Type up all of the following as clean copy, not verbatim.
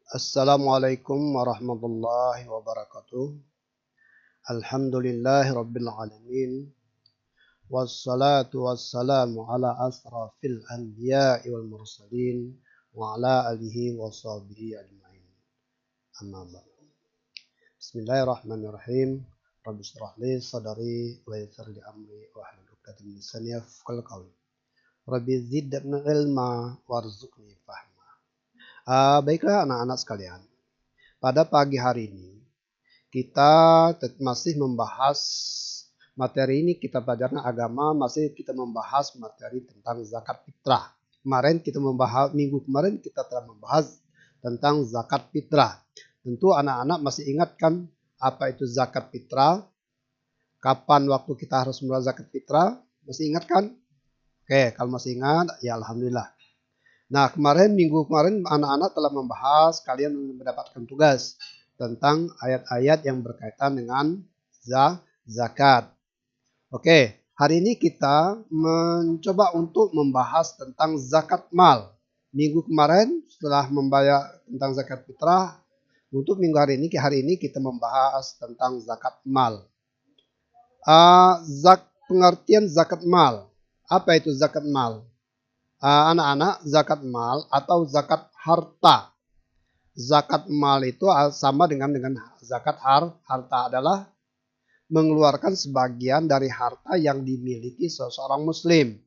Assalamualaikum warahmatullahi wabarakatuh. Alhamdulillahi rabbil alamin. Wassalatu wassalamu ala asrafil anbiya'i wal mursalin wa ala alihi wa sahbihi ajma'in. Amma ba'd. Bismillahirrahmanirrahim. Rabbi shrah li sadri wa yassir li amri wa hlul 'uqdatam min lisani yafqahu qawli. Rabbi zidni ilma warzuqni fahma. Baiklah anak-anak sekalian. Pada pagi hari ini kita masih membahas materi ini, kita pelajaran agama, masih kita membahas materi tentang zakat fitrah. Minggu kemarin kita telah membahas tentang zakat fitrah. Tentu anak-anak masih ingat kan apa itu zakat fitrah? Kapan waktu kita harus membayar zakat fitrah? Masih ingat kan? Oke, kalau masih ingat ya alhamdulillah. Nah, minggu kemarin anak-anak telah membahas, kalian mendapatkan tugas tentang ayat-ayat yang berkaitan dengan zakat. Oke, hari ini kita mencoba untuk membahas tentang zakat mal. Minggu kemarin setelah membayar tentang zakat fitrah, untuk minggu hari ini kita membahas tentang zakat mal. Pengertian zakat mal. Apa itu zakat mal? Anak-anak, zakat mal atau zakat harta. Zakat mal itu sama dengan zakat harta, adalah mengeluarkan sebagian dari harta yang dimiliki seseorang muslim.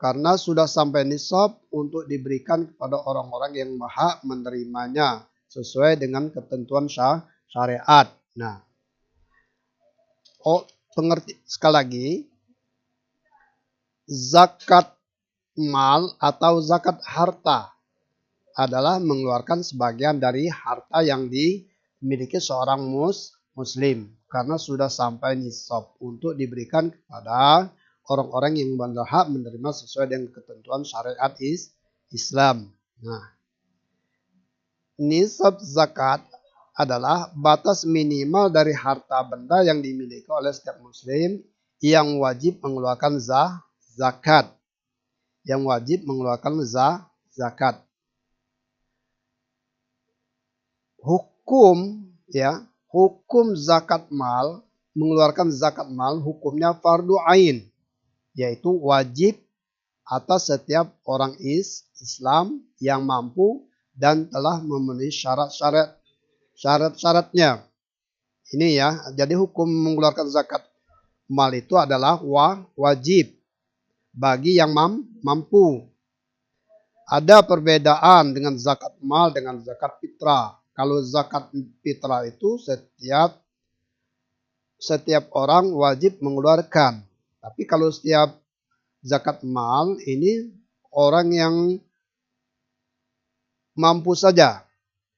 Karena sudah sampai nisab untuk diberikan kepada orang-orang yang berhak menerimanya sesuai dengan ketentuan syariat. Nah, sekali lagi, zakat mal atau zakat harta adalah mengeluarkan sebagian dari harta yang dimiliki seorang muslim karena sudah sampai nisab untuk diberikan kepada orang-orang yang berhak menerima sesuai dengan ketentuan syariat Islam. Nah, nisab zakat adalah batas minimal dari harta benda yang dimiliki oleh setiap muslim yang wajib mengeluarkan zakat. Zakat. Hukum zakat mal, mengeluarkan zakat mal hukumnya fardu ain, yaitu wajib atas setiap orang Islam yang mampu dan telah memenuhi syarat-syaratnya. Ini ya, jadi hukum mengeluarkan zakat mal itu adalah wajib bagi yang mampu. Ada perbedaan dengan zakat mal dengan zakat fitrah. Kalau zakat fitrah itu setiap orang wajib mengeluarkan. Tapi kalau setiap zakat mal ini orang yang mampu saja.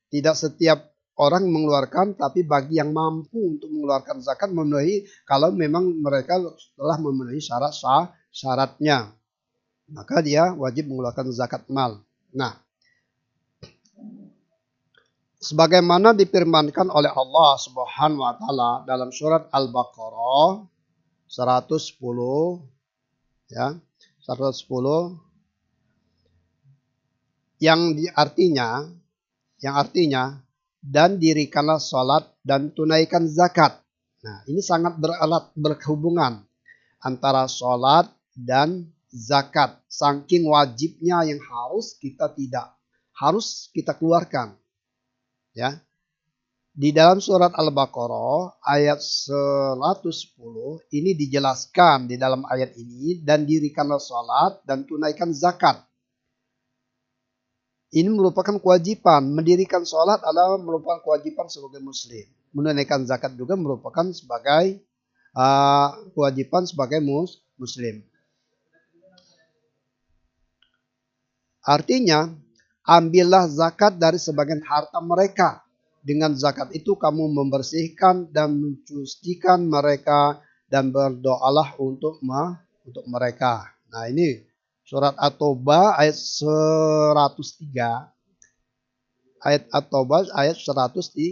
Tidak setiap orang mengeluarkan, tapi bagi yang mampu untuk mengeluarkan zakat memenuhi, kalau memang mereka telah memenuhi syaratnya, maka dia wajib mengeluarkan zakat mal. Nah, sebagaimana difirmankan oleh Allah Subhanahu wa taala dalam surat Al-Baqarah 110 ya, 110 yang artinya dan dirikanlah salat dan tunaikan zakat. Nah, ini sangat berhubungan antara salat dan zakat. Saking wajibnya yang harus kita keluarkan. Ya. Di dalam surat Al-Baqarah ayat 110 ini dijelaskan di dalam ayat ini, dan dirikanlah salat dan tunaikan zakat. Ini merupakan kewajiban. Mendirikan salat adalah merupakan kewajiban sebagai muslim. Menunaikan zakat juga merupakan sebagai kewajiban sebagai muslim. Artinya, ambillah zakat dari sebagian harta mereka. Dengan zakat itu kamu membersihkan dan mencucikan mereka dan berdoalah untuk mereka. Nah, ini surat At-Taubah ayat 103. Ayat At-Taubah ayat 103.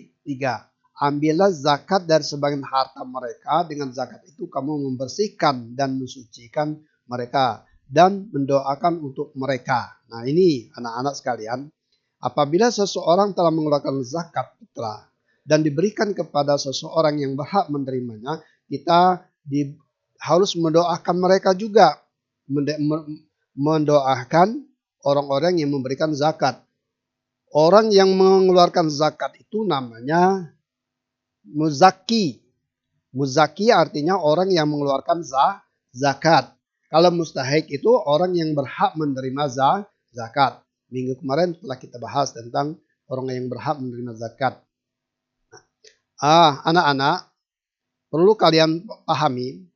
Ambillah zakat dari sebagian harta mereka. Dengan zakat itu kamu membersihkan dan mensucikan mereka dan mendoakan untuk mereka. Nah, ini anak-anak sekalian, Apabila seseorang telah mengeluarkan zakat fitrah dan diberikan kepada seseorang yang berhak menerimanya, kita harus mendoakan mereka juga. Mendoakan orang-orang yang memberikan zakat. Orang yang mengeluarkan zakat itu namanya muzaki. Muzaki artinya orang yang mengeluarkan zakat. Kalau mustahik itu orang yang berhak menerima zakat. Minggu kemarin telah kita bahas tentang orang yang berhak menerima zakat. Anak-anak, perlu kalian pahami,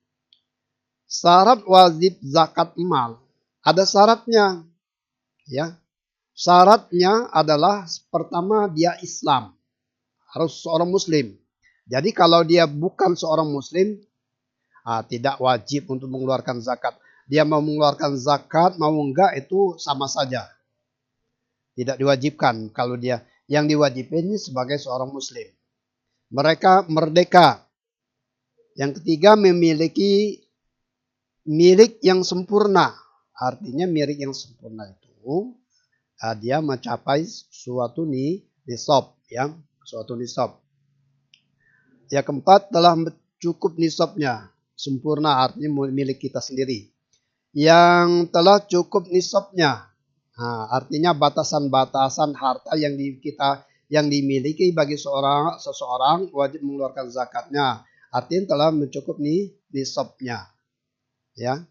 syarat wajib zakat mal ada syaratnya. Ya, syaratnya adalah pertama dia Islam, harus seorang Muslim. Jadi kalau dia bukan seorang Muslim, tidak wajib untuk mengeluarkan zakat. Dia mau mengeluarkan zakat, mau enggak itu sama saja. Tidak diwajibkan kalau dia. Yang diwajibkan ini sebagai seorang Muslim. Mereka merdeka. Yang ketiga memiliki milik yang sempurna. Artinya milik yang sempurna itu dia mencapai suatu nisab, ya, suatu nisab. Yang keempat telah cukup nisabnya, sempurna artinya milik kita sendiri. Yang telah cukup nisabnya, artinya batasan-batasan harta yang dimiliki bagi seseorang wajib mengeluarkan zakatnya. Artinya telah mencukup nisabnya. Ya.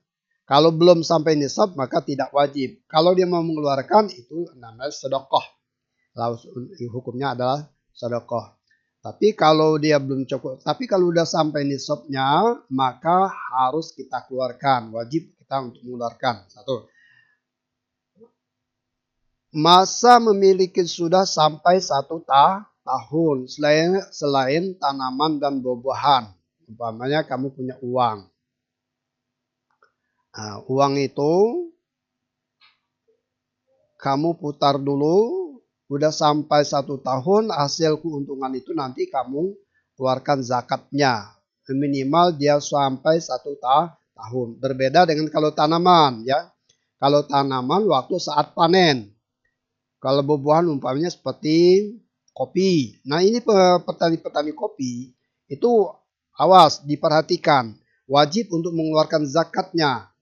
Kalau belum sampai nisab maka tidak wajib. Kalau dia mau mengeluarkan itu namanya sedekah. Hukumnya adalah sedekah. Tapi kalau dia belum cukup, tapi kalau sudah sampai nisabnya maka harus kita keluarkan. Wajib kita untuk mengeluarkan. Satu. Masa memiliki sudah sampai 1 tahun selain tanaman dan buah-buahan. Umpamanya kamu punya uang. Uang itu kamu putar dulu, udah sampai 1 tahun, hasil keuntungan itu nanti kamu keluarkan zakatnya. Minimal dia sampai 1 tahun. Berbeda dengan kalau tanaman, ya. Kalau tanaman waktu saat panen. Kalau buah-buahan umpamanya seperti kopi. Nah ini petani-petani kopi itu awas diperhatikan. Wajib untuk mengeluarkan zakatnya.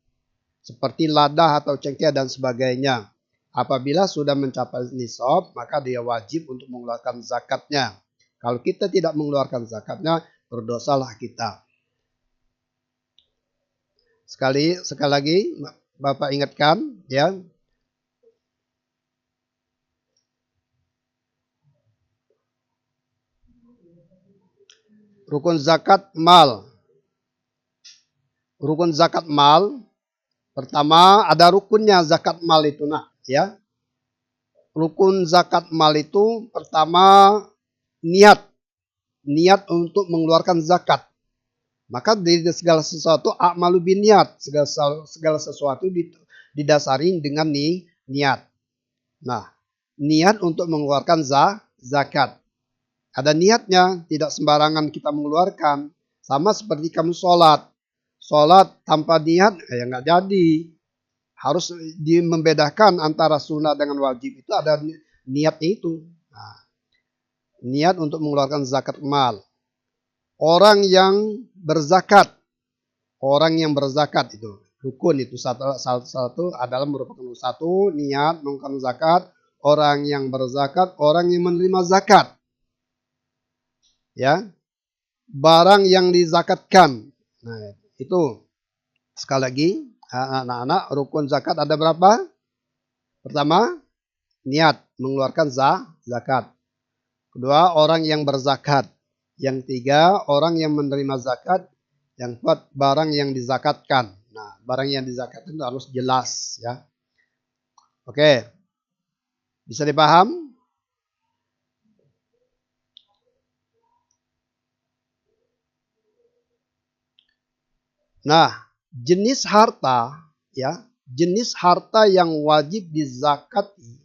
Seperti lada atau cengkeh dan sebagainya. Apabila sudah mencapai nisab, maka dia wajib untuk mengeluarkan zakatnya. Kalau kita tidak mengeluarkan zakatnya, berdosalah kita. Sekali lagi, Bapak ingatkan, ya. Rukun zakat mal. Rukun zakat mal, pertama ada rukunnya zakat mal itu, ya. Rukun zakat mal itu pertama niat untuk mengeluarkan zakat. Maka dari segala sesuatu a'malu binniat, segala sesuatu didasari dengan niat. Nah, niat untuk mengeluarkan zakat. Ada niatnya, tidak sembarangan kita mengeluarkan. Sama seperti kamu sholat. Sholat tanpa niat, ya nggak jadi. Harus membedakan antara sunnah dengan wajib itu ada niatnya itu. Nah, niat untuk mengeluarkan zakat mal. Orang yang berzakat itu rukun itu satu adalah merupakan satu niat mengeluarkan zakat. Orang yang berzakat, orang yang menerima zakat. Ya, barang yang dizakatkan. Nah, itu sekali lagi, anak-anak, rukun zakat ada berapa? Pertama, niat mengeluarkan zakat. Kedua, orang yang berzakat. Yang tiga, orang yang menerima zakat. Yang keempat, barang yang dizakatkan. Nah, barang yang dizakatkan itu harus jelas, ya. Oke. Bisa dipaham? Nah, jenis harta, ya, jenis harta yang wajib dizakati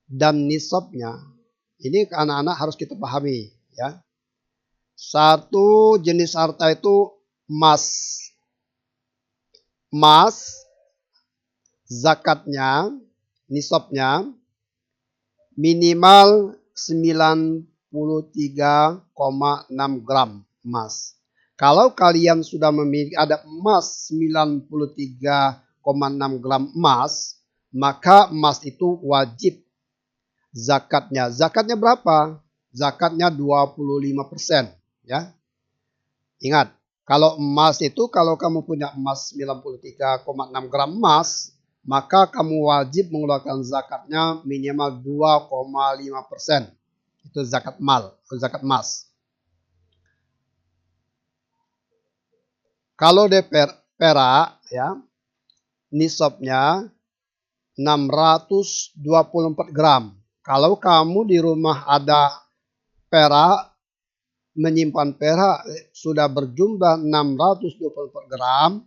dan nisabnya, ini anak-anak harus kita pahami, ya. Satu jenis harta itu emas. Emas, zakatnya, nisabnya minimal 93,6 gram emas. Kalau kalian sudah memiliki ada emas 93,6 gram emas, maka emas itu wajib zakatnya. Zakatnya berapa? Zakatnya 25%, ya. Ingat, kalau emas itu, kalau kamu punya emas 93,6 gram emas, maka kamu wajib mengeluarkan zakatnya minimal 2,5%. Itu zakat zakat emas. Kalau perak, ya, nisabnya 624 gram. Kalau kamu di rumah ada perak, menyimpan perak sudah berjumlah 624 gram,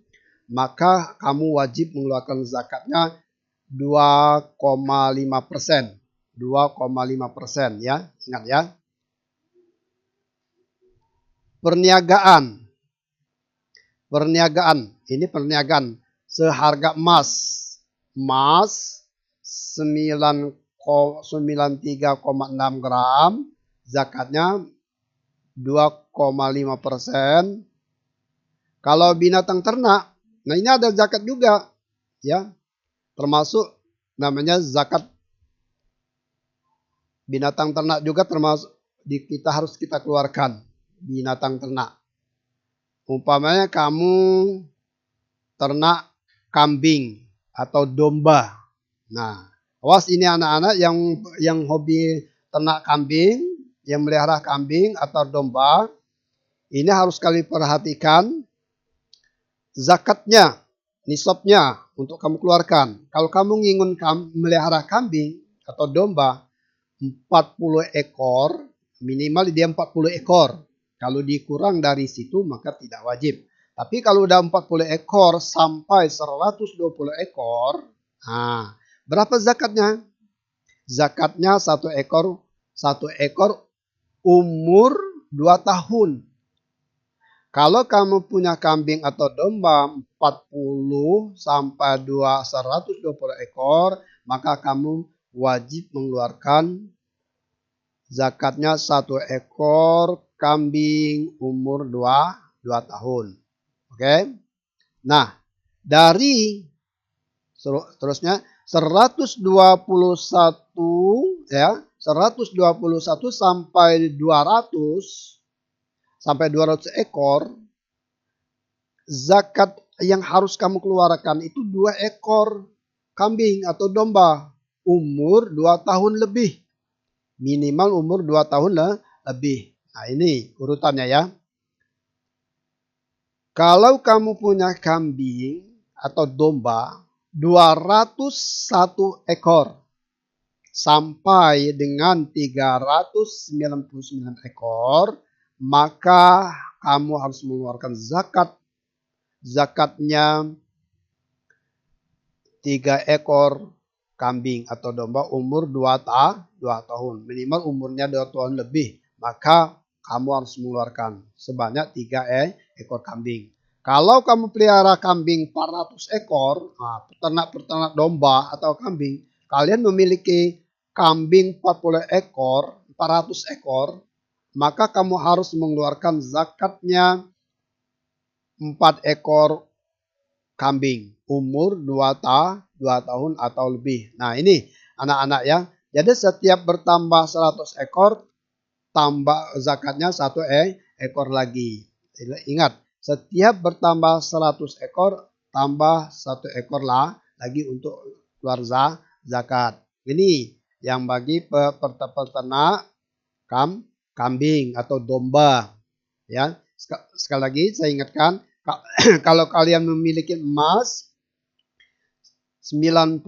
maka kamu wajib mengeluarkan zakatnya 2,5%. 2,5%, ya. Ingat, ya. Perniagaan. Ini perniagaan seharga emas. Emas 93,6 gram, zakatnya 2,5%. Kalau binatang ternak, nah ini ada zakat juga, ya. Termasuk namanya zakat binatang ternak juga, termasuk kita harus kita keluarkan binatang ternak. Umpamanya kamu ternak kambing atau domba. Nah, awas ini anak-anak yang hobi ternak kambing, yang melihara kambing atau domba, ini harus kalian perhatikan zakatnya, nisabnya untuk kamu keluarkan. Kalau kamu ingin melihara kambing atau domba 40 ekor, minimal dia 40 ekor. Kalau dikurang dari situ maka tidak wajib. Tapi kalau udah 40 ekor sampai 120 ekor, nah, berapa zakatnya? Zakatnya satu ekor umur 2 tahun. Kalau kamu punya kambing atau domba 40 sampai 120 ekor, maka kamu wajib mengeluarkan zakatnya satu ekor kambing umur 2 tahun. Oke. Nah, dari terusnya 121 ya, 121 sampai 200 ekor, zakat yang harus kamu keluarkan itu 2 ekor kambing atau domba umur 2 tahun lebih. Minimal umur 2 tahun lebih. Nah, ini urutannya, ya. Kalau kamu punya kambing atau domba 201 ekor sampai dengan 399 ekor, maka kamu harus mengeluarkan zakatnya 3 ekor kambing atau domba umur 2 tahun. Minimal umurnya 2 tahun lebih, maka kamu harus mengeluarkan sebanyak 3 ekor kambing. Kalau kamu pelihara kambing 400 ekor, nah, peternak domba atau kambing, kalian memiliki kambing 40 ekor, 400 ekor, maka kamu harus mengeluarkan zakatnya 4 ekor kambing umur 2 tahun atau lebih. Nah, ini anak-anak, ya. Jadi setiap bertambah 100 ekor, tambah zakatnya 1 ekor lagi. Ingat, setiap bertambah 100 ekor, tambah 1 ekor lagi untuk keluar zakat. Ini yang bagi peternak kambing atau domba, ya. Sekali lagi saya ingatkan, kalau kalian memiliki emas 93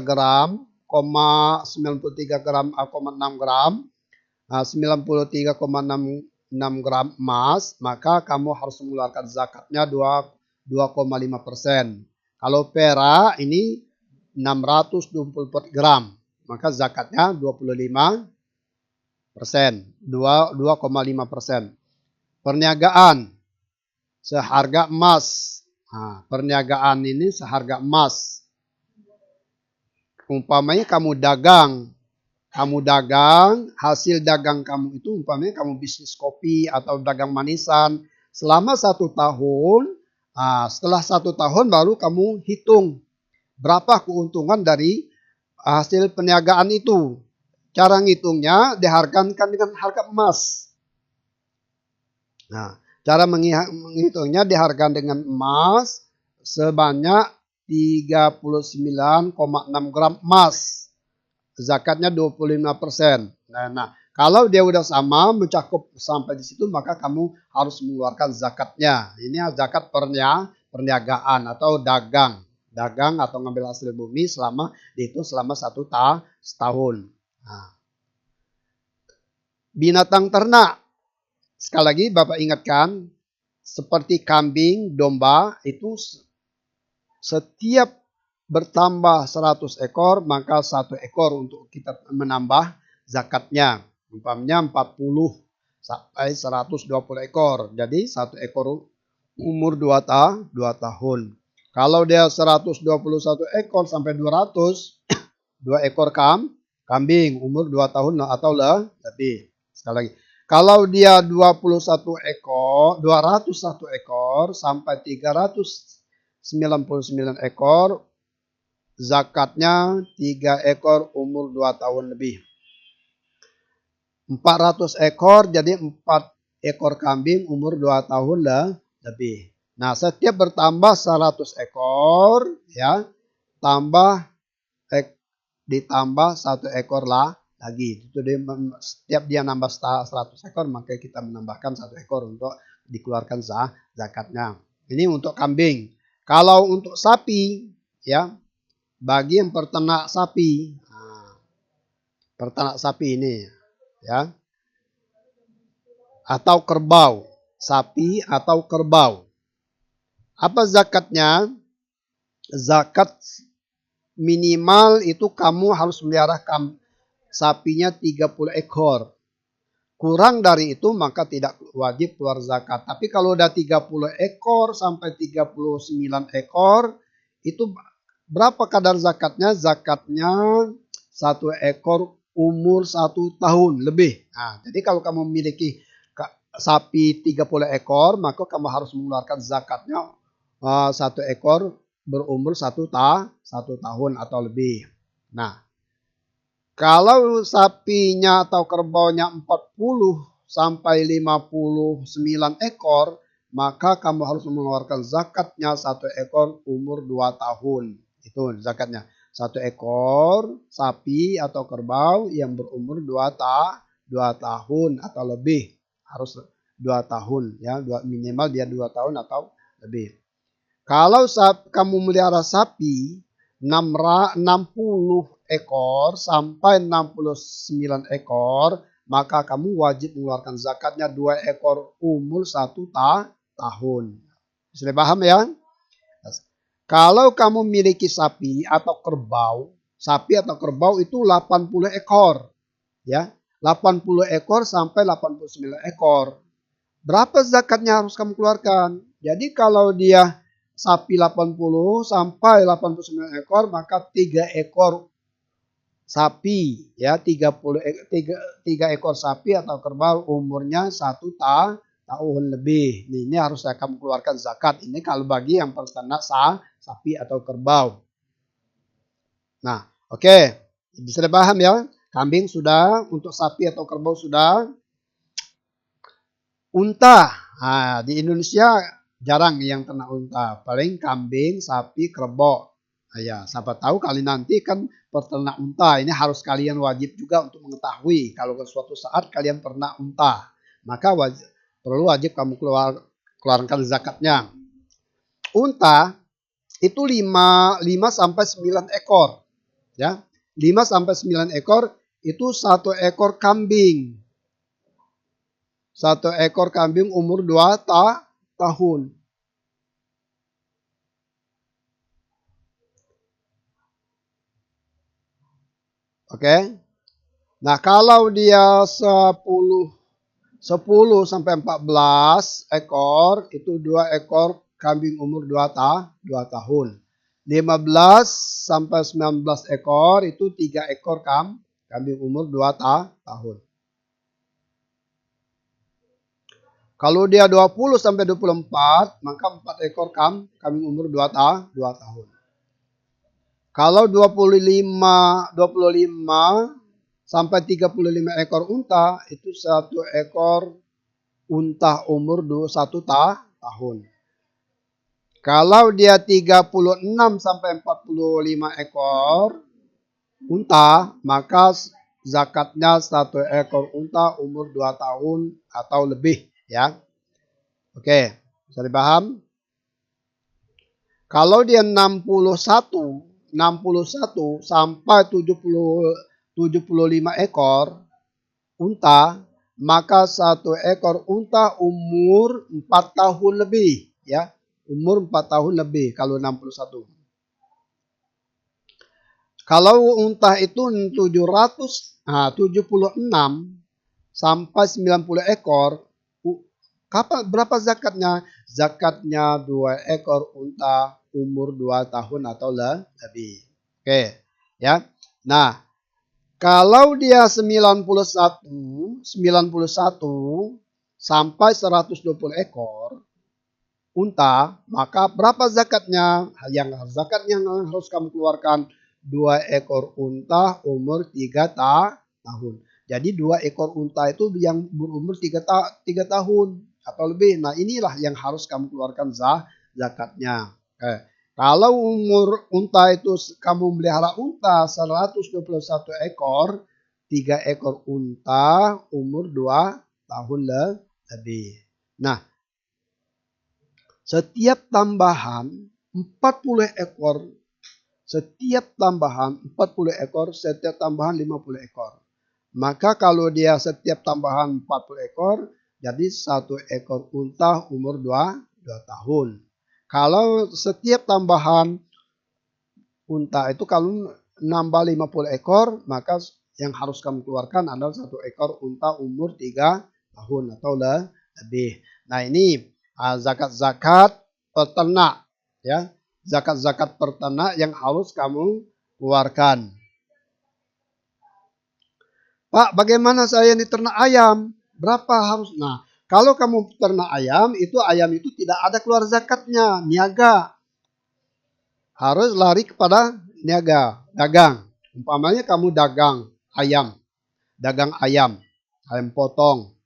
gram, 93 gram, 6 gram, 93,6 gram emas, maka kamu harus mengeluarkan zakatnya 2,5%. Kalau perak ini 624 gram, maka zakatnya 25%, 2,5%. Perniagaan seharga emas. Nah, perniagaan ini seharga emas. Umpamanya kamu dagang kamu dagang, hasil dagang kamu itu umpamanya kamu bisnis kopi atau dagang manisan selama 1 tahun. Setelah 1 tahun baru kamu hitung berapa keuntungan dari hasil perniagaan itu. Cara ngitungnya dihargakan dengan harga emas. Nah, cara menghitungnya dihargakan dengan emas sebanyak 39,6 gram emas. Zakatnya 25%. Nah, kalau dia udah sama mencakup sampai di situ maka kamu harus mengeluarkan zakatnya. Ini zakat perniagaan atau dagang. Dagang atau ngambil hasil bumi dihitung selama 1 tahun. Nah, binatang ternak. Sekali lagi Bapak ingatkan, seperti kambing, domba itu setiap bertambah 100 ekor, maka 1 ekor untuk kita menambah zakatnya. Umpamanya 40 sampai 120 ekor. Jadi 1 ekor umur 2 tahun. Kalau dia 121 ekor sampai 200, 2 ekor kambing umur 2 tahun atau lebih. Sekali lagi. Kalau dia 201 ekor sampai 399 ekor, zakatnya 3 ekor umur 2 tahun lebih. 400 ekor jadi 4 ekor kambing umur 2 tahun lebih. Nah, setiap bertambah 100 ekor ya, ditambah 1 ekor lagi. Itu setiap dia nambah 100 ekor maka kita menambahkan 1 ekor untuk dikeluarkan zakatnya. Ini untuk kambing. Kalau untuk sapi ya, bagi yang peternak sapi. Peternak sapi ini ya. Atau kerbau, sapi atau kerbau. Apa zakatnya? Zakat minimal itu kamu harus melihara sapinya 30 ekor. Kurang dari itu maka tidak wajib keluar zakat. Tapi kalau udah 30 ekor sampai 39 ekor, itu berapa kadar zakatnya? Zakatnya 1 ekor umur 1 tahun lebih. Nah, jadi kalau kamu memiliki sapi 30 ekor, maka kamu harus mengeluarkan zakatnya 1 ekor berumur 1 tahun atau lebih. Nah, kalau sapinya atau kerbaunya 40 sampai 59 ekor, maka kamu harus mengeluarkan zakatnya 1 ekor umur 2 tahun. Itu zakatnya. 1 ekor sapi atau kerbau yang berumur 2 tahun atau lebih. Harus 2 tahun ya, minimal dia 2 tahun atau lebih. Kalau kamu melihara sapi 60 ekor sampai 69 ekor, maka kamu wajib mengeluarkan zakatnya 2 ekor umur 1 tahun. Sudah paham ya? Kalau kamu memiliki sapi atau kerbau itu 80 ekor. Ya, 80 ekor sampai 89 ekor. Berapa zakatnya harus kamu keluarkan? Jadi kalau dia sapi 80 sampai 89 ekor, maka 3 ekor sapi ya, 3 ekor sapi atau kerbau umurnya 1 tahun lebih. Ini harus kamu keluarkan zakat. Ini kalau bagi yang peternak sapi atau kerbau. Nah, oke. Bisa dipaham ya? Kambing sudah, untuk sapi atau kerbau sudah. Unta. Nah, di Indonesia jarang yang ternak unta. Paling kambing, sapi, kerbau. Nah, ya, siapa tahu kali nanti kan peternak unta. Ini harus kalian wajib juga untuk mengetahui. Kalau suatu saat kalian ternak unta, maka perlu wajib kamu keluarkan zakatnya. Unta itu 5 sampai 9 ekor. Ya. 5 sampai 9 ekor itu 1 ekor kambing. 1 ekor kambing umur 2 tahun. Oke. Nah, kalau dia 10 sampai 14 ekor, itu 2 ekor kambing umur 2 tahun. 15 sampai 19 ekor, itu 3 ekor Kambing umur 2 tahun. Kalau dia 20 sampai 24, maka 4 ekor kambing umur 2 tahun. Kalau 25 sampai 35 ekor unta, itu 1 ekor unta umur 1 tahun. Kalau dia 36 sampai 45 ekor unta, maka zakatnya 1 ekor unta umur 2 tahun atau lebih, ya. Oke, bisa dipaham? Kalau dia 61 sampai 75 ekor unta, maka 1 ekor unta umur 4 tahun lebih, ya. Umur 4 tahun lebih kalau 61. Kalau unta itu 76 sampai 90 ekor, berapa zakatnya? Zakatnya 2 ekor unta umur 2 tahun atau lebih. Oke, ya. Nah, kalau dia 91 sampai 120 ekor unta, maka berapa zakatnya? Yang harus kamu keluarkan 2 ekor unta umur 3 tahun. Jadi 2 ekor unta itu yang berumur 3 tahun atau lebih. Nah, inilah yang harus kamu keluarkan zakatnya. Kalau umur unta itu kamu melihara unta 121 ekor, 3 ekor unta umur 2 tahun lebih. Nah, setiap tambahan 40 ekor, setiap tambahan 50 ekor. Maka kalau dia setiap tambahan 40 ekor, jadi 1 ekor unta umur 2 tahun. Kalau setiap tambahan unta itu kalau nambah 50 ekor, maka yang harus kamu keluarkan adalah 1 ekor unta umur 3 tahun atau lebih. Nah, ini zakat-zakat peternak, ya. Zakat-zakat peternak yang harus kamu keluarkan. Pak, bagaimana saya ini ternak ayam? Berapa harus? Nah, kalau kamu ternak ayam itu tidak ada keluar zakatnya, niaga. Harus lari kepada niaga, dagang. Umpamanya kamu dagang ayam potong.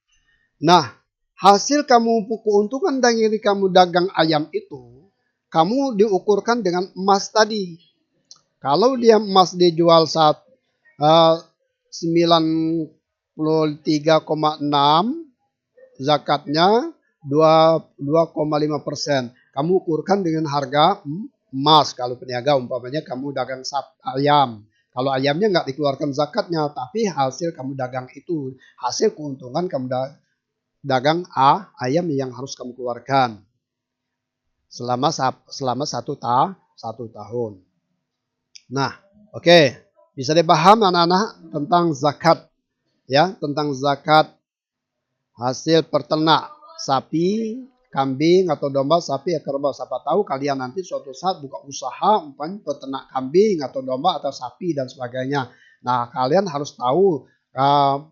Nah, hasil kamu keuntungan dari kamu dagang ayam itu, kamu diukurkan dengan emas tadi. Kalau dia emas dijual 93,6, zakatnya 2,5%. Kamu ukurkan dengan harga emas. Kalau peniaga umpamanya kamu dagang ayam. Kalau ayamnya nggak dikeluarkan zakatnya, tapi hasil kamu dagang itu, hasil keuntungan kamu dagang ayam yang harus kamu keluarkan selama 1 tahun. Nah, oke. Bisa dipaham anak-anak tentang zakat, ya, tentang zakat hasil peternak sapi, kambing atau domba, sapi atau kerbau. Siapa tahu kalian nanti suatu saat buka usaha peternak kambing atau domba atau sapi dan sebagainya. Nah, kalian harus tahu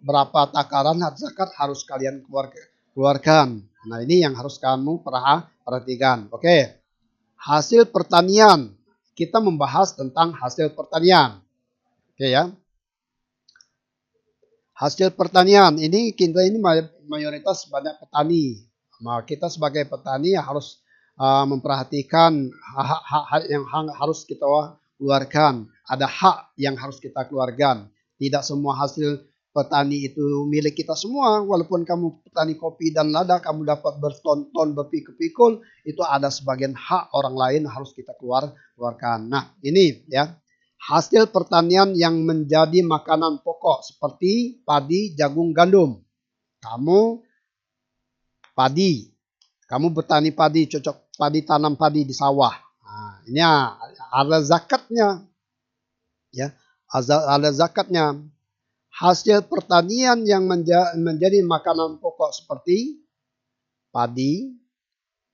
berapa takaran zakat harus kalian keluarkan. Nah, ini yang harus kamu perhatikan. Oke. Hasil pertanian. Kita membahas tentang hasil pertanian. Oke, ya. Hasil pertanian ini kita ini mayoritas banyak petani. Nah, kita sebagai petani harus memperhatikan hak-hak yang harus kita keluarkan. Ada hak yang harus kita keluarkan. Tidak semua hasil petani itu milik kita semua. Walaupun kamu petani kopi dan lada, kamu dapat berton-ton, berpikul-pikul, itu ada sebagian hak orang lain harus kita keluarkan. Nah, ini ya. Hasil pertanian yang menjadi makanan pokok seperti padi, jagung, gandum. Kamu bertani padi, cocok padi, tanam padi di sawah. Nah, ini ada zakatnya. Ya, ada zakatnya. Hasil pertanian yang menjadi makanan pokok seperti padi,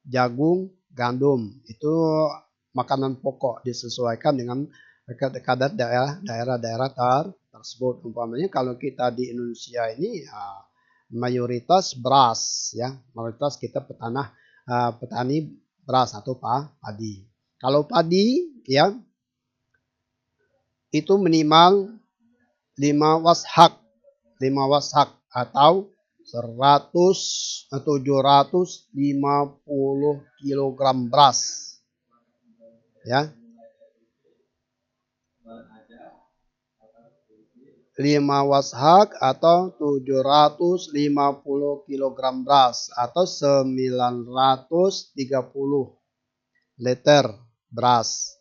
jagung, gandum. Itu makanan pokok disesuaikan dengan kadar daerah-daerah tersebut. Umpamanya kalau kita di Indonesia ini mayoritas beras, ya, mayoritas kita petani beras atau padi. Kalau padi, ya, itu minimal 5 washak atau 750 kilogram beras, ya. 5 washak atau 750 kilogram beras atau 930 liter beras.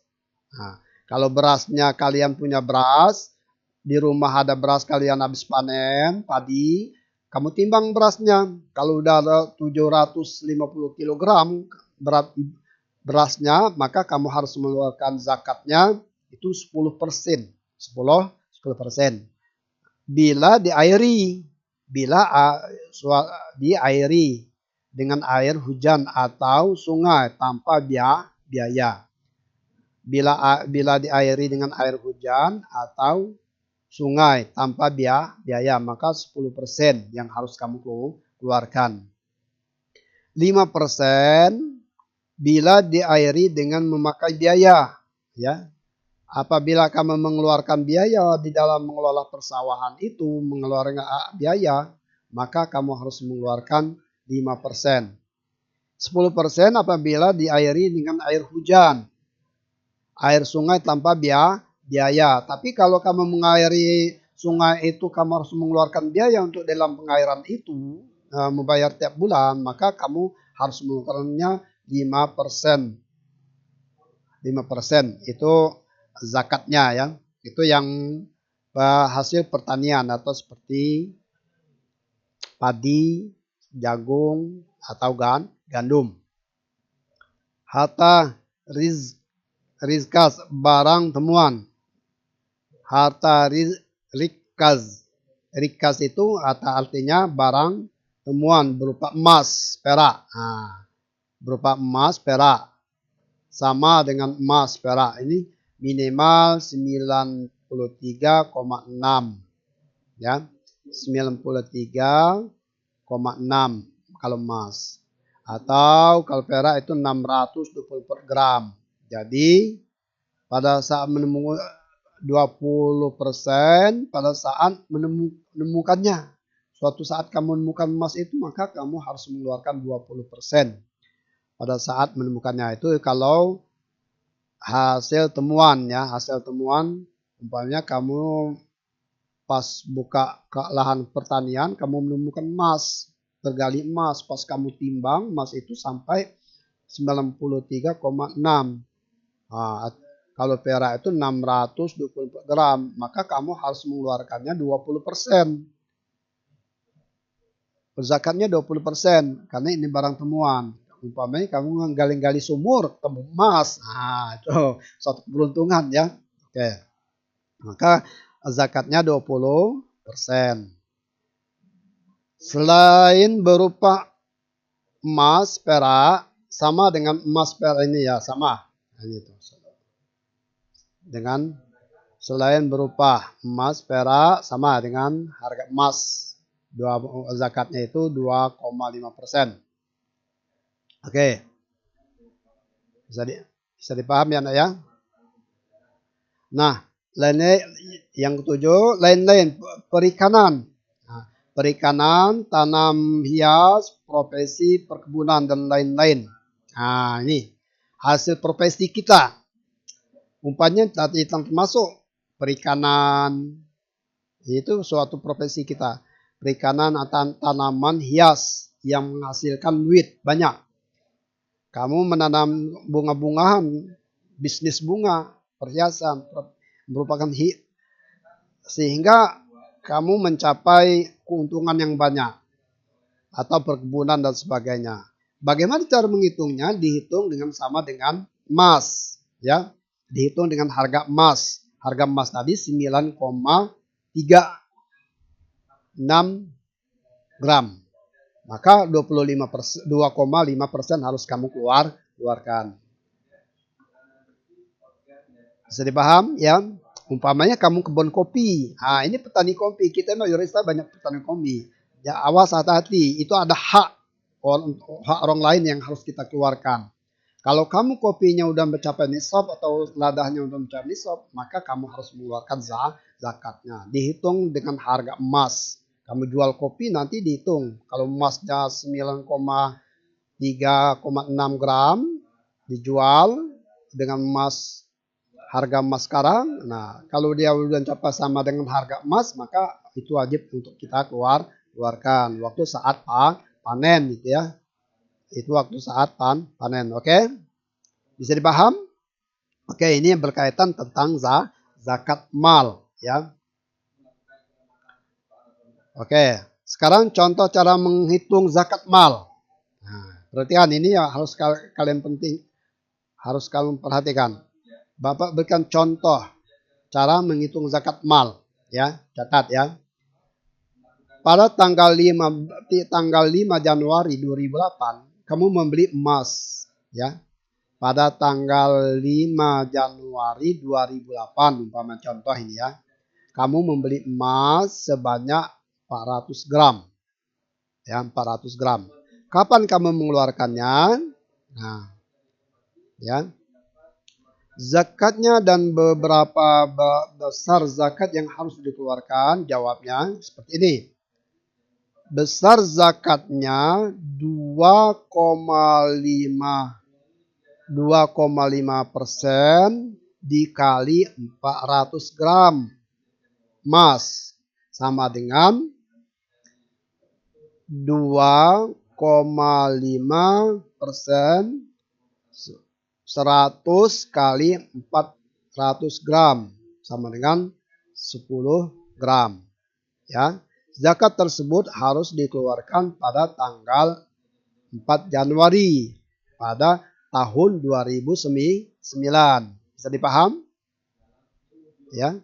Nah, kalau berasnya kalian punya beras, di rumah ada beras kalian habis panen padi, kamu timbang berasnya. Kalau udah ada 750 kilogram berasnya, maka kamu harus mengeluarkan zakatnya itu 10%. 10%. Bila diairi dengan air hujan atau sungai tanpa biaya. Bila diairi dengan air hujan atau sungai tanpa biaya, maka 10% yang harus kamu keluarkan. 5% bila diairi dengan memakai biaya, ya. Apabila kamu mengeluarkan biaya di dalam mengelola persawahan itu, mengeluarkan biaya, maka kamu harus mengeluarkan 5%. 10% apabila diairi dengan air hujan, air sungai tanpa biaya. Tapi kalau kamu mengairi sungai itu, kamu harus mengeluarkan biaya untuk dalam pengairan itu, membayar tiap bulan, maka kamu harus mengeluarkannya 5%. 5% itu zakatnya, ya. Itu yang hasil pertanian atau seperti padi, jagung atau gandum. Harta rizkas, barang temuan. Harta rikas. Rikas itu artinya barang temuan berupa emas, perak. Nah, berupa emas, perak. Sama dengan emas, perak. Ini minimal 93,6. Ya. 93,6 kalau emas. Atau kalau perak itu 620 per gram. Jadi pada saat menemukan 20% pada saat menemukannya. Suatu saat kamu menemukan emas itu, maka kamu harus mengeluarkan 20% pada saat menemukannya. Itu kalau hasil temuan, ya, hasil temuan. Umpamanya kamu pas buka ke lahan pertanian, kamu menemukan emas, tergali emas, pas kamu timbang emas itu sampai 93,6. Nah, kalau perak itu 620 gram, maka kamu harus mengeluarkannya 20%. Zakatnya 20%, karena ini barang temuan. Umpamanya kamu menggali-gali sumur, ketemu emas. Nah, itu suatu keberuntungan, ya. Oke. Maka zakatnya 20%. Selain berupa emas, perak, sama dengan emas perak ini, ya, sama. Ini tuh. Dengan selain berupa emas, perak, sama dengan harga emas. Zakatnya itu 2,5%. Oke. Bisa dipaham, ya, Nak, ya? Nah, lainnya yang ketujuh, lain-lain perikanan. Nah, perikanan, tanam hias, profesi, perkebunan, dan lain-lain. Nah, ini hasil profesi kita. Umpamanya tadi termasuk perikanan, itu suatu profesi kita. Perikanan atau tanaman hias yang menghasilkan duit banyak. Kamu menanam bunga-bungahan, bisnis bunga, perhiasan, merupakan sehingga kamu mencapai keuntungan yang banyak. Atau perkebunan dan sebagainya. Bagaimana cara menghitungnya? Dihitung dengan sama dengan emas, ya. Dihitung dengan harga emas. Harga emas tadi 9,36 gram. Maka 2,5% harus kamu keluarkan. Bisa dipaham, ya? Umpamanya kamu kebun kopi. Nah, ini petani kopi. Kita mayoritas banyak petani kopi. Ya, awas hati-hati. Itu ada hak orang lain yang harus kita keluarkan. Kalau kamu kopinya udah mencapai nisab atau ladahnya udah mencapai nisab, maka kamu harus mengeluarkan zakatnya. Dihitung dengan harga emas. Kamu jual kopi nanti dihitung. Kalau emasnya 9,3,6 gram dijual dengan harga emas sekarang. Nah, kalau dia udah mencapai sama dengan harga emas, maka itu wajib untuk kita keluarkan waktu saat panen gitu ya. Itu waktu saat panen. Oke? Bisa dipaham? Oke, ini yang berkaitan tentang zakat mal ya. Oke, sekarang contoh cara menghitung zakat mal. Nah, perhatikan ini ya harus kalian perhatikan. Bapak berikan contoh cara menghitung zakat mal ya, catat ya. Pada tanggal 5 Januari 2008 kamu membeli emas ya. Pada tanggal 5 Januari 2008 umpama contoh ini ya. Kamu membeli emas sebanyak 400 gram. Ya, 400 gram. Kapan kamu mengeluarkannya? Nah, ya. Zakatnya dan beberapa besar zakat yang harus dikeluarkan, jawabnya seperti ini. Besar zakatnya 2,5% dikali 400 gram emas sama dengan 2,5% 100 kali 400 gram sama dengan 10 gram. Ya, zakat tersebut harus dikeluarkan pada tanggal 4 Januari pada tahun 2009. Bisa dipaham? Ya.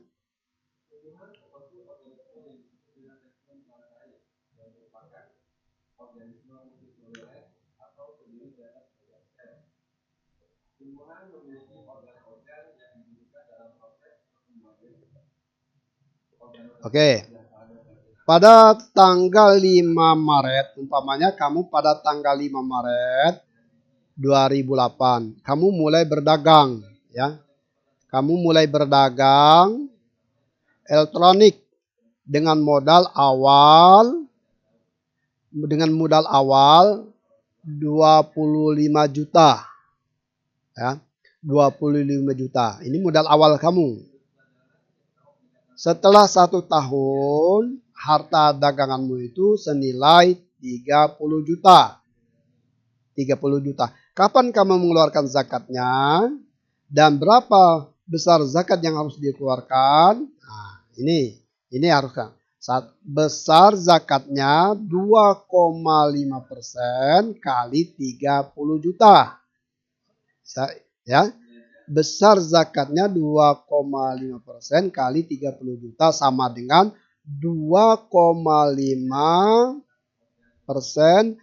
Oke. Pada tanggal 5 Maret, umpamanya kamu pada tanggal 5 Maret 2008, kamu mulai berdagang, ya. Kamu mulai berdagang elektronik dengan modal awal 25 juta. Ya. 25 juta. Ini modal awal kamu. Setelah 1 tahun, harta daganganmu itu senilai 30 juta. 30 juta. Kapan kamu mengeluarkan zakatnya? Dan berapa besar zakat yang harus dikeluarkan? Nah, ini harus kan. Besar zakatnya 2,5% kali 30 juta. Ya. Besar zakatnya 2,5% kali 30 juta sama dengan 2,5%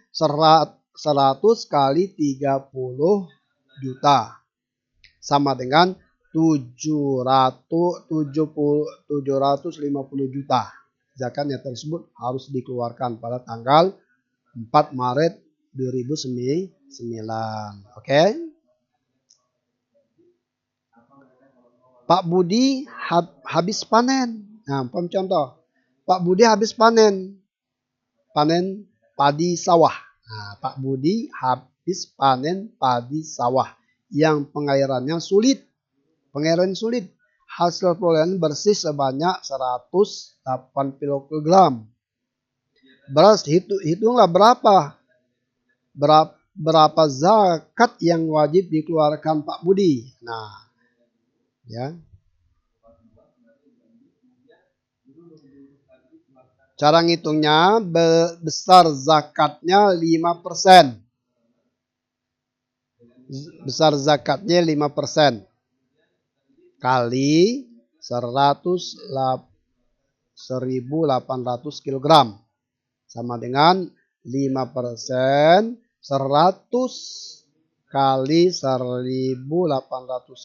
100 kali 30 juta sama dengan 750 juta. Zakatnya tersebut harus dikeluarkan pada tanggal 4 Maret 2009. Oke? Pak Budi habis panen. Nah, contoh. Pak Budi habis panen padi sawah. Nah, Pak Budi habis panen padi sawah yang pengairannya sulit. Pengairan sulit. Hasil perolehan bersih sebanyak 108 kg. Beras hitunglah berapa zakat yang wajib dikeluarkan Pak Budi. Nah, ya. Cara ngitungnya besar zakatnya 5%. Besar zakatnya 5%. Kali 1.800 kg. Sama dengan 5% 100 kali 1.800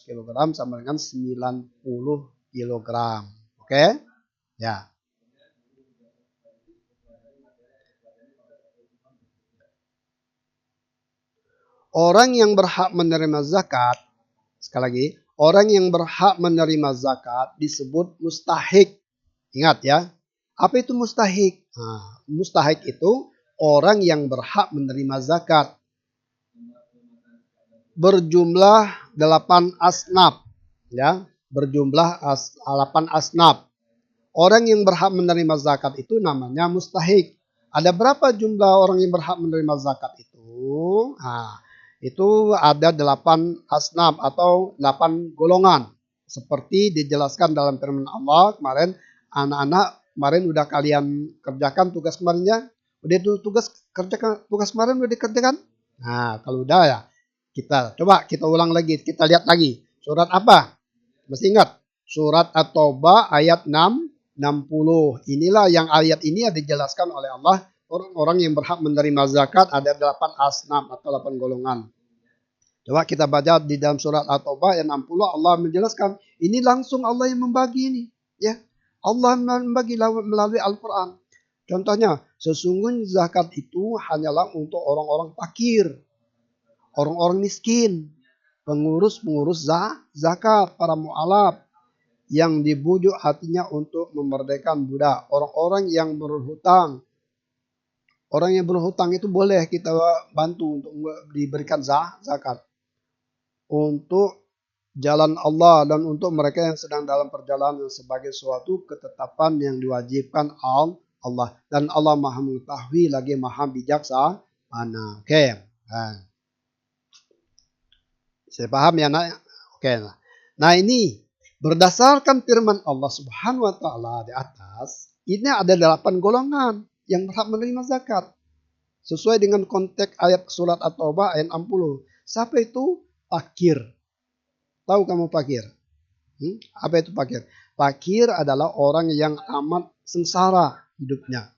kg sama dengan 90 kilogram. Oke? Ya. Orang yang berhak menerima zakat, sekali lagi, orang yang berhak menerima zakat disebut mustahik. Ingat ya, apa itu mustahik? Nah, mustahik itu orang yang berhak menerima zakat. Berjumlah 8 asnaf. Ya, berjumlah 8 asnaf. Orang yang berhak menerima zakat itu namanya mustahik. Ada berapa jumlah orang yang berhak menerima zakat itu? Nah, itu ada 8 asnaf atau 8 golongan. Seperti dijelaskan dalam firman Allah kemarin, anak-anak kemarin udah kalian kerjakan tugas kemarinnya? Udah itu tugas kemarin udah dikerjakan? Nah, kalau udah ya, kita coba kita ulang lagi, kita lihat lagi. Surat apa? Masih ingat? Surat At-Taubah ayat 60. Inilah yang ayat ini dijelaskan oleh Allah. Orang-orang yang berhak menerima zakat ada 8 asnaf atau 8 golongan. Coba kita baca di dalam surat At-Taubah ayat 60. Allah menjelaskan. Ini langsung Allah yang membagi ini. Ya, Allah membagi melalui Al-Quran. Contohnya, sesungguhnya zakat itu hanyalah untuk orang-orang fakir. Orang-orang miskin. Pengurus-pengurus zakat, para mu'alaf. Yang dibujuk hatinya untuk memerdekakan budak. Orang-orang yang berhutang. Orang yang berhutang itu boleh kita bantu untuk diberikan zakat. Untuk jalan Allah dan untuk mereka yang sedang dalam perjalanan sebagai suatu ketetapan yang diwajibkan Allah. Dan Allah maha mengetahui lagi maha bijaksana. Oke. Saya paham ya nak? Oke. Nah ini. Berdasarkan firman Allah Subhanahu wa taala di atas, ini ada 8 golongan yang berhak menerima zakat. Sesuai dengan konteks ayat surat At-Taubah ayat 60. Siapa itu? Fakir. Tahu kamu fakir? Apa itu fakir? Fakir adalah orang yang amat sengsara hidupnya.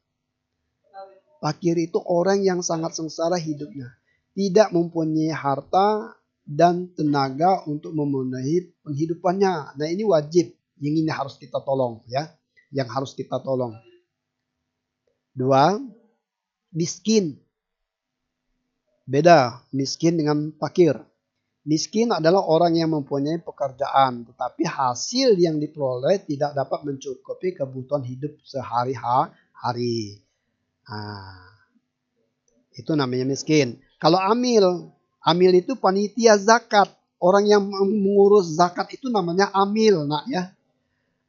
Fakir itu orang yang sangat sengsara hidupnya. Tidak mempunyai harta dan tenaga untuk memenuhi penghidupannya. Nah ini wajib, yang ini harus kita tolong ya, yang harus kita tolong. 2, miskin. Beda miskin dengan fakir. Miskin adalah orang yang mempunyai pekerjaan, tetapi hasil yang diperoleh tidak dapat mencukupi kebutuhan hidup sehari-hari. Nah, itu namanya miskin. Kalau amil itu panitia zakat. Orang yang mengurus zakat itu namanya amil, nak ya.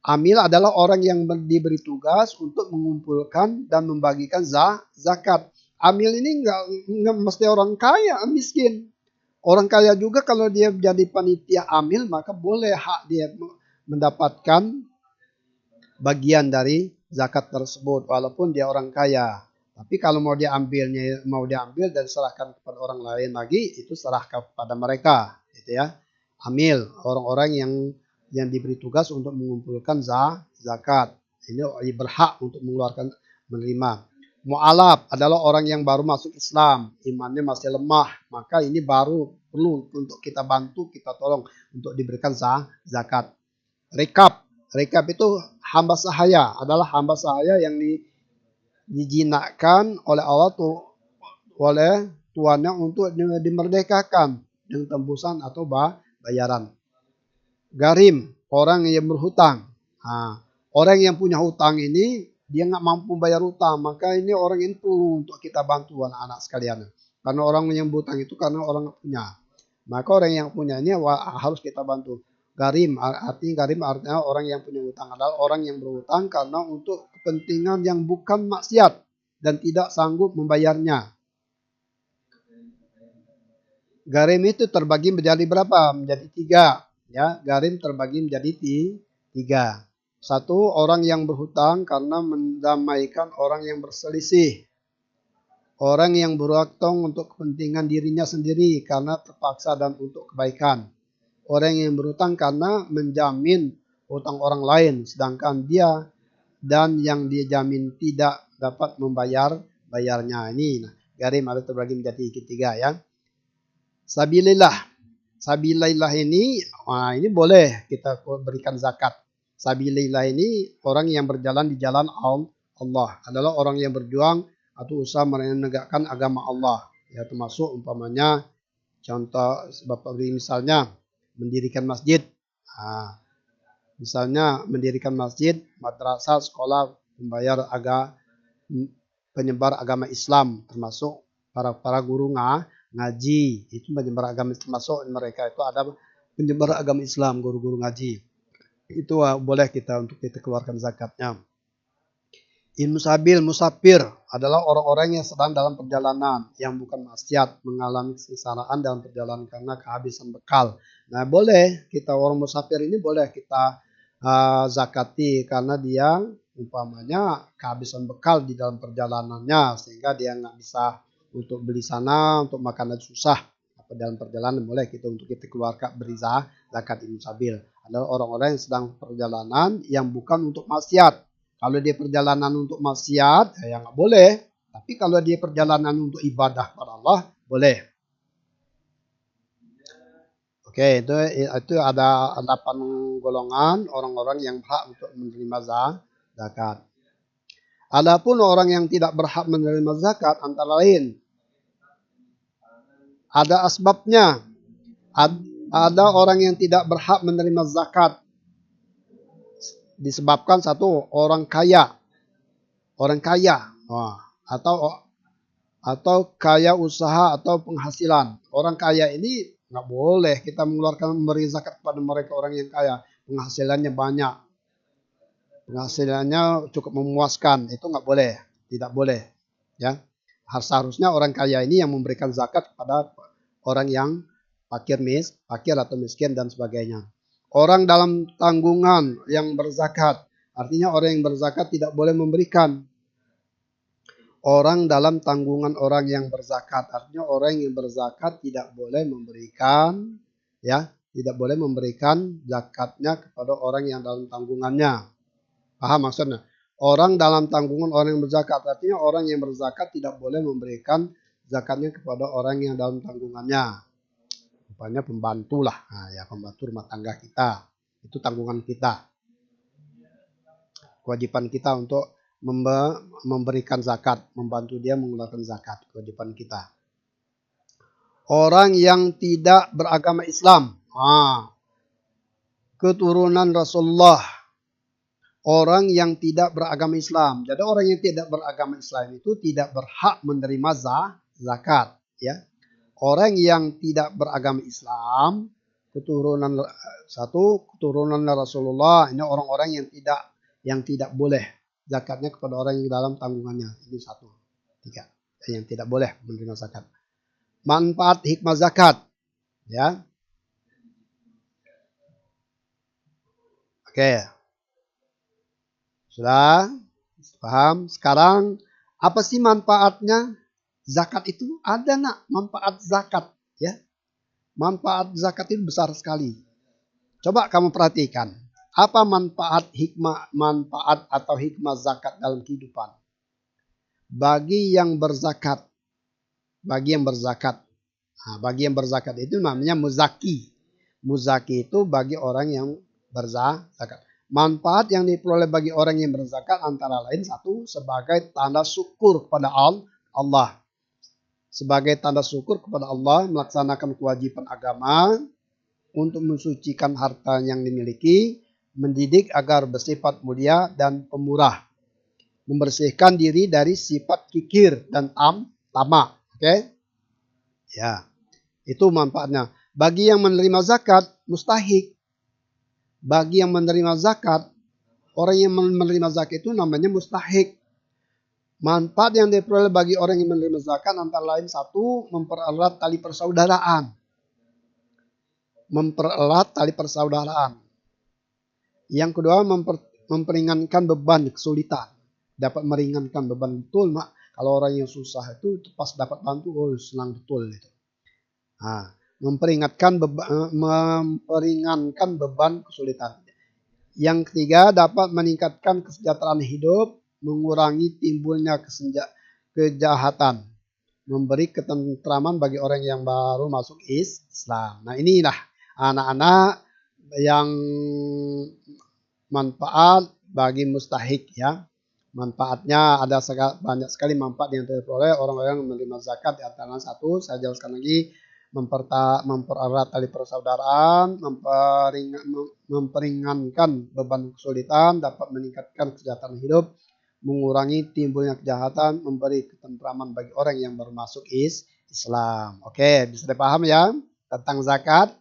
Amil adalah orang yang diberi tugas untuk mengumpulkan dan membagikan zakat. Amil ini enggak mesti orang kaya, miskin. Orang kaya juga kalau dia jadi panitia amil maka boleh hak dia mendapatkan bagian dari zakat tersebut walaupun dia orang kaya. Tapi kalau mau diambil dan serahkan kepada orang lain lagi, itu serahkan kepada mereka, gitu ya. Amil, orang-orang yang diberi tugas untuk mengumpulkan zakat. Ini berhak untuk mengeluarkan, menerima. Mu'alaf adalah orang yang baru masuk Islam, imannya masih lemah, maka ini baru perlu untuk kita bantu, kita tolong untuk diberikan zakat. Rekab itu hamba sahaya, adalah hamba sahaya yang dijinakkan oleh Allah oleh tuannya untuk dimerdekakan dengan tembusan atau bayaran. Garim, orang yang berhutang. Nah, orang yang punya hutang ini dia nggak mampu bayar hutang, maka ini orang ini perlu untuk kita bantu anak-anak sekalian. Karena orang yang berhutang itu karena orang punya. Maka orang yang punya ini harus kita bantu. Garim artinya orang yang punya hutang adalah orang yang berhutang karena untuk kepentingan yang bukan maksiat dan tidak sanggup membayarnya. Garim itu terbagi menjadi berapa? Menjadi 3. Ya, garim terbagi menjadi 3. 1, orang yang berhutang karena mendamaikan orang yang berselisih. Orang yang berhutang untuk kepentingan dirinya sendiri karena terpaksa dan untuk kebaikan. Orang yang berhutang karena menjamin hutang orang lain, sedangkan dia dan yang dia jamin tidak dapat bayarnya. Ini garim ada terbagi menjadi 3 ya. Sabilillah ini boleh kita berikan zakat. Sabilillah ini orang yang berjalan di jalan Allah, adalah orang yang berjuang atau usaha menegakkan agama Allah. Ya, termasuk umpamanya contoh misalnya mendirikan masjid. Nah, misalnya mendirikan masjid, madrasah, sekolah, penyebar agama Islam, termasuk para guru ngaji, itu penyebar agama, termasuk mereka itu ada penyebar agama Islam, guru-guru ngaji. Itu boleh kita untuk kita keluarkan zakatnya. Musafir adalah orang-orang yang sedang dalam perjalanan, yang bukan maksiat, mengalami kesengsaraan dalam perjalanan karena kehabisan bekal. Nah, boleh kita orang musafir ini boleh kita zakati karena dia umpamanya kehabisan bekal di dalam perjalanannya sehingga dia nggak bisa untuk beli sana, untuk makanan susah dalam perjalanan, boleh kita untuk kita keluarkan beri zakat musabil. Adalah orang-orang yang sedang perjalanan yang bukan untuk maksiat. Kalau dia perjalanan untuk maksiat, ya nggak boleh. Tapi kalau dia perjalanan untuk ibadah kepada Allah, boleh. Oke, itu ada 8 golongan orang-orang yang berhak untuk menerima zakat. Adapun orang yang tidak berhak menerima zakat, antara lain ada asbabnya. Ada orang yang tidak berhak menerima zakat disebabkan satu, orang kaya, atau kaya usaha atau penghasilan. Orang kaya ini nggak boleh kita memberi zakat kepada mereka orang yang kaya, penghasilannya banyak, penghasilannya cukup memuaskan, itu nggak boleh, tidak boleh, ya. Seharusnya orang kaya ini yang memberikan zakat kepada orang yang fakir atau miskin dan sebagainya. Orang dalam tanggungan yang berzakat, artinya orang yang berzakat tidak boleh memberikan. Orang dalam tanggungan orang yang berzakat, artinya orang yang berzakat tidak boleh memberikan, ya, tidak boleh memberikan zakatnya kepada orang yang dalam tanggungannya. Paham maksudnya? Orang dalam tanggungan orang yang berzakat, artinya orang yang berzakat tidak boleh memberikan zakatnya kepada orang yang dalam tanggungannya. Rupanya pembantu lah, nah, ya pembantu rumah tangga kita, itu tanggungan kita, kewajiban kita untuk memberikan zakat, membantu dia mengeluarkan zakat, kewajiban kita. Orang yang tidak beragama Islam, keturunan Rasulullah, orang yang tidak beragama Islam. Jadi orang yang tidak beragama Islam itu tidak berhak menerima zakat, ya. Orang yang tidak beragama Islam, keturunan Rasulullah, ini orang-orang yang tidak boleh zakatnya kepada orang yang dalam tanggungannya. Ini 3 yang tidak boleh menerima zakat. Manfaat hikmah zakat, ya. Oke. Sudah paham? Sekarang apa sih manfaatnya? Zakat itu ada manfaat zakat, ya. Manfaat zakat itu besar sekali. Coba kamu perhatikan, apa manfaat atau hikmah zakat dalam kehidupan? Bagi yang berzakat. Bagi yang berzakat itu namanya muzaki. Muzaki itu bagi orang yang berzakat. Manfaat yang diperoleh bagi orang yang berzakat antara lain satu, sebagai tanda syukur kepada Allah. Sebagai tanda syukur kepada Allah, melaksanakan kewajiban agama untuk mensucikan harta yang dimiliki, mendidik agar bersifat mulia dan pemurah, membersihkan diri dari sifat kikir dan tamak. Oke? Ya, itu manfaatnya. Bagi yang menerima zakat, mustahik. Bagi yang menerima zakat, orang yang menerima zakat itu namanya mustahik. Manfaat yang diperoleh bagi orang yang menerima zakat antara lain satu, mempererat tali persaudaraan. Yang kedua, memperingankan beban kesulitan. Dapat meringankan beban, betul mak. Kalau orang yang susah itu pas dapat bantu, senang betul itu. Nah, memperingankan beban kesulitan. Yang ketiga, dapat meningkatkan kesejahteraan hidup, mengurangi timbulnya kejahatan, memberi ketentraman bagi orang yang baru masuk Islam. Nah, inilah anak-anak yang manfaat bagi mustahik ya. Manfaatnya ada banyak sekali manfaat yang diperoleh orang-orang yang menerima zakat. Di antara satu, saya jelaskan lagi, mempererat tali persaudaraan, memperingankan beban kesulitan, dapat meningkatkan kesejahteraan hidup, mengurangi timbulnya kejahatan, memberi ketentraman bagi orang yang baru masuk Islam. Oke, bisa dipaham ya tentang zakat.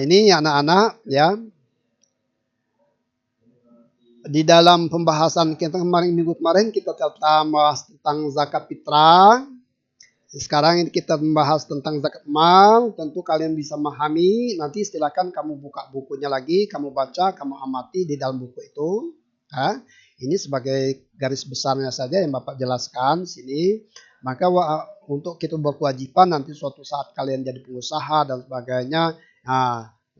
Ini anak-anak ya. Di dalam pembahasan kita minggu kemarin kita telah membahas tentang zakat fitrah. Sekarang ini kita membahas tentang zakat mal. Tentu kalian bisa memahami. Nanti silakan kamu buka bukunya lagi, kamu baca, kamu amati di dalam buku itu. Ini sebagai garis besarnya saja yang Bapak jelaskan sini. Maka untuk kita berkewajiban nanti suatu saat kalian jadi pengusaha dan sebagainya.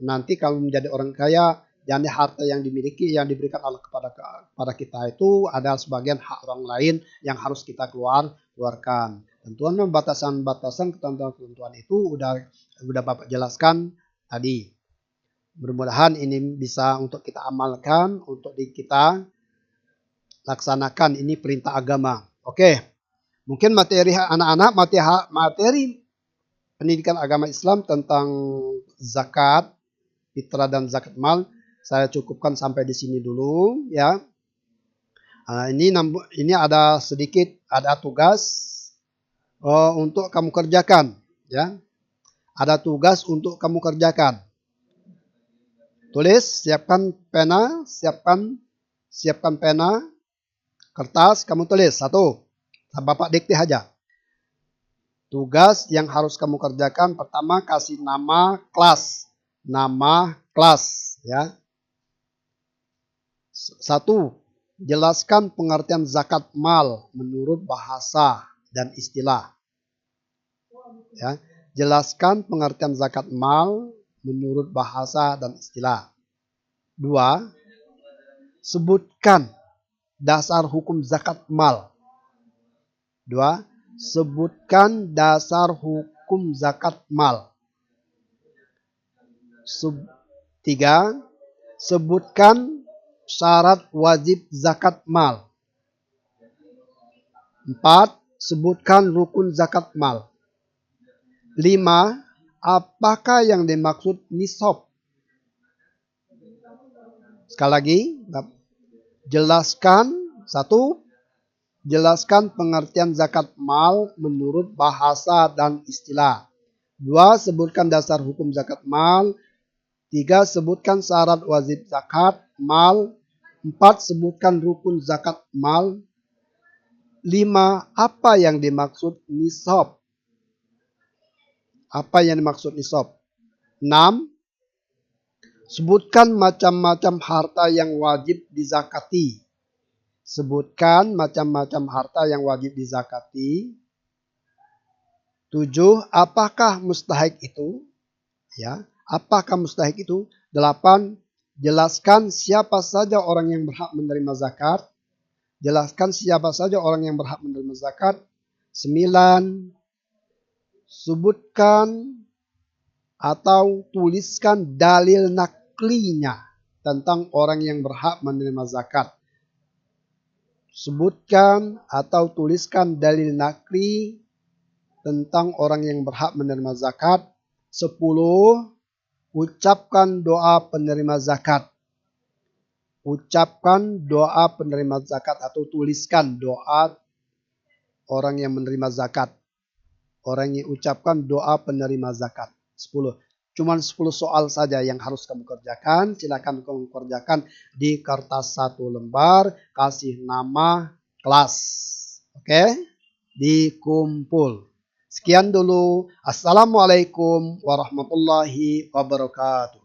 Nanti kalau menjadi orang kaya, jadi harta yang dimiliki yang diberikan Allah kepada kita itu ada sebagian hak orang lain yang harus kita keluarkan. Tentuan batasan-batasan ketentuan itu udah Bapak jelaskan tadi. Mudah-mudahan ini bisa untuk kita amalkan, untuk kita laksanakan, ini perintah agama. Oke. Mungkin materi anak-anak, materi pendidikan agama Islam tentang zakat fitrah dan zakat mal saya cukupkan sampai di sini dulu ya. Ini ada tugas untuk kamu kerjakan ya. Ada tugas untuk kamu kerjakan. Tulis, siapkan pena, siapkan pena, kertas, kamu tulis. Satu, Bapak dikte aja. Tugas yang harus kamu kerjakan, pertama kasih nama kelas. Nama kelas ya. Satu, jelaskan pengertian zakat mal menurut bahasa dan istilah. Ya, jelaskan pengertian zakat mal menurut bahasa dan istilah. Dua, sebutkan dasar hukum zakat mal. Dua, sebutkan dasar hukum zakat mal. Tiga, sebutkan syarat wajib zakat mal. 4. Sebutkan rukun zakat mal. 5. Apakah yang dimaksud nisab? Sekali lagi, jelaskan. 1. Jelaskan pengertian zakat mal menurut bahasa dan istilah. 2. Sebutkan dasar hukum zakat mal. 3. Sebutkan syarat wajib zakat mal. 4. Sebutkan rukun zakat mal. 5. Apa yang dimaksud nisab? Apa yang dimaksud nisab? 6. Sebutkan macam-macam harta yang wajib dizakati. Sebutkan macam-macam harta yang wajib dizakati. 7. Apakah mustahik itu? Ya, apakah mustahik itu? 8. Jelaskan siapa saja orang yang berhak menerima zakat. Jelaskan siapa saja orang yang berhak menerima zakat. 9. Sebutkan atau tuliskan dalil naklinya tentang orang yang berhak menerima zakat. Sebutkan atau tuliskan dalil nakli tentang orang yang berhak menerima zakat. 10. Ucapkan doa penerima zakat. Ucapkan doa penerima zakat atau tuliskan doa orang yang menerima zakat. Orang yang ucapkan doa penerima zakat. 10. Cuman 10 soal saja yang harus kamu kerjakan. Silakan kamu kerjakan di kertas 1 lembar. Kasih nama kelas. Oke? Dikumpul. Sekian dulu. Assalamualaikum warahmatullahi wabarakatuh.